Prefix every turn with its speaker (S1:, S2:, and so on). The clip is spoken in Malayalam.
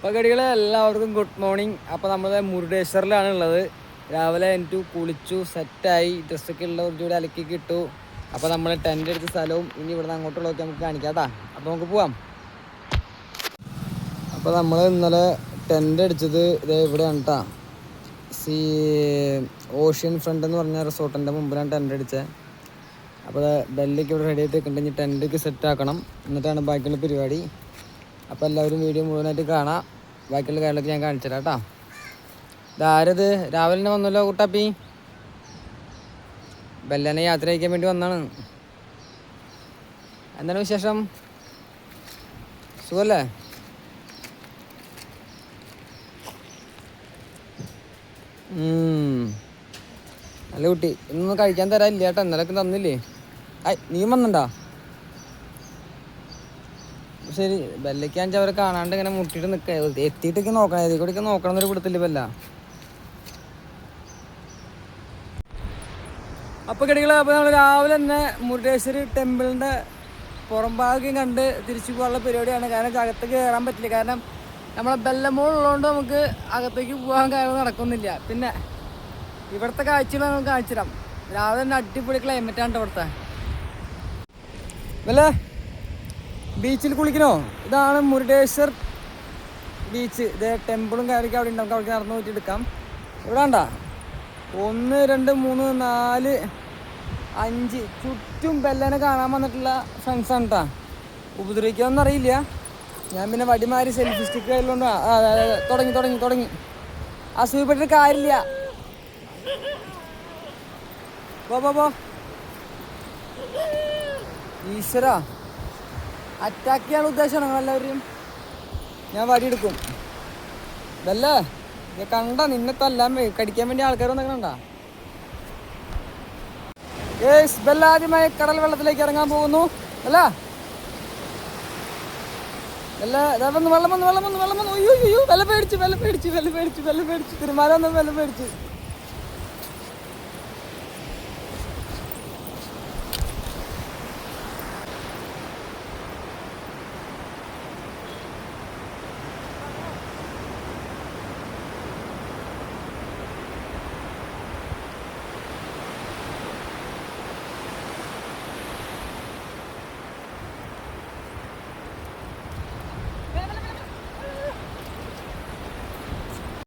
S1: പകടികളെ എല്ലാവർക്കും ഗുഡ് മോർണിംഗ്. അപ്പോൾ നമ്മൾ മുരുടേശ്വറിലാണ് ഉള്ളത്. രാവിലെ എനിക്ക് കുളിച്ചു, സെറ്റായി, ഡ്രസ്സൊക്കെ ഉള്ള കുറച്ചുകൂടി അലക്കി കിട്ടു. അപ്പോൾ നമ്മൾ ടെൻ്റ് എടുത്ത സ്ഥലവും ഇനി ഇവിടുന്ന് അങ്ങോട്ടുള്ളതൊക്കെ നമുക്ക് കാണിക്കാം കേട്ടോ. അപ്പോൾ നമുക്ക് പോവാം. അപ്പോൾ നമ്മൾ ഇന്നലെ ടെൻ്റ് അടിച്ചത് ഇതേ ഇവിടെയാണ് കേട്ടോ. ഓഷ്യൻ ഫ്രണ്ട് എന്ന് പറഞ്ഞ റിസോർട്ടിൻ്റെ മുമ്പിലാണ് ടെൻ്റ് അടിച്ചത്. അപ്പോൾ ബെല്ലൊക്കെ ഇവിടെ റെഡി ആയിട്ട് വെക്കുന്നുണ്ട്. ടെൻ്റൊക്കെ സെറ്റ് ആക്കണം, എന്നിട്ടാണ് ബാക്കിയുള്ള പരിപാടി. അപ്പോൾ എല്ലാവരും വീഡിയോ മുഴുവനായിട്ട് കാണാം. ബാക്കിയുള്ള കാര്യങ്ങളൊക്കെ ഞാൻ കാണിച്ചു തരാം കേട്ടോ. ഇതാരത് രാവിലെ തന്നെ വന്നല്ലോ കുട്ടാപ്പി. ബെല്ലനെ യാത്ര അയക്കാൻ വേണ്ടി വന്നാണ്. എന്താണ് വിശേഷം? സുഖല്ലേ? നല്ല കുട്ടി. ഇന്നൊന്നും കഴിക്കാൻ തരാനില്ല കേട്ടോ. ഇന്നലൊക്കെ തന്നില്ലേ? നീയും വന്നിണ്ടാ? ശരി. ബെല്ലയ്ക്കാണെച്ചാൽ അവരെ കാണാണ്ട് ഇങ്ങനെ മുട്ടിയിട്ട് നിൽക്കുക. എത്തിയിട്ടൊക്കെ നോക്കണം, ഇതിൽ കൂടെയൊക്കെ നോക്കണം എന്നൊരു പിടുത്തില്ല ബെല്ല. അപ്പോൾ കിടികളെ, അപ്പോൾ നമ്മൾ രാവിലെ തന്നെ മുരുടേശ്വരി ടെമ്പിളിൻ്റെ പുറം ഭാഗം കണ്ട് തിരിച്ചു പോകാനുള്ള പരിപാടിയാണ്. കാരണം അകത്തേക്ക് കയറാൻ പറ്റില്ല. കാരണം നമ്മളെ ബെല്ലമോളുള്ളതുകൊണ്ട് നമുക്ക് അകത്തേക്ക് പോകാൻ കാര്യം നടക്കുന്നില്ല. പിന്നെ ഇവിടുത്തെ കാഴ്ചകൾ നമുക്ക് കാണിച്ചു തരാം. രാവിലെ തന്നെ അടിപൊളി ക്ലൈമറ്റാണ് ഇവിടുത്തെ. വല്ല ബീച്ചിൽ കുളിക്കണോ? ഇതാണ് മുരുടേശ്വർ ബീച്ച്. ഇതേ ടെമ്പിളും കാര്യമൊക്കെ അവിടെ ഉണ്ടാവും. അവിടെ നടന്നു പോയിട്ട് എടുക്കാം. ഇവിടെ ഉണ്ടാ 1 2 3 4 5 ചുറ്റും ബെല്ലനെ കാണാൻ വന്നിട്ടുള്ള ഫ്രണ്ട്സാണ് കേട്ടോ. ഉപദ്രവിക്കാമെന്ന് അറിയില്ല. ഞാൻ പിന്നെ വടിമാരി സെൽഫി സ്റ്റിക്ക് ആയതുകൊണ്ട് തുടങ്ങി അസൂയപ്പെട്ടിട്ട് കാര്യമില്ല. പോ ഈശ്വര, അറ്റാക്ക് ചെയ്യാൻ ഉദ്ദേശമാണ് നിങ്ങളെല്ലാവരും. ഞാൻ വടിയെടുക്കും. ഇതല്ലേ കണ്ട നിന്നെ തല്ലാൻ കടിക്കാൻ വേണ്ടി ആൾക്കാർ വന്നൊക്കെ കണ്ടാ. ബെല്ല ആദ്യമായി കടൽ വെള്ളത്തിലേക്ക് ഇറങ്ങാൻ പോകുന്നു. അല്ല വെള്ളം വന്നു. അയ്യോ വെല്ല പേടിച്ചു. തിരുമാല വന്ന് വെല്ല പേടിച്ചു.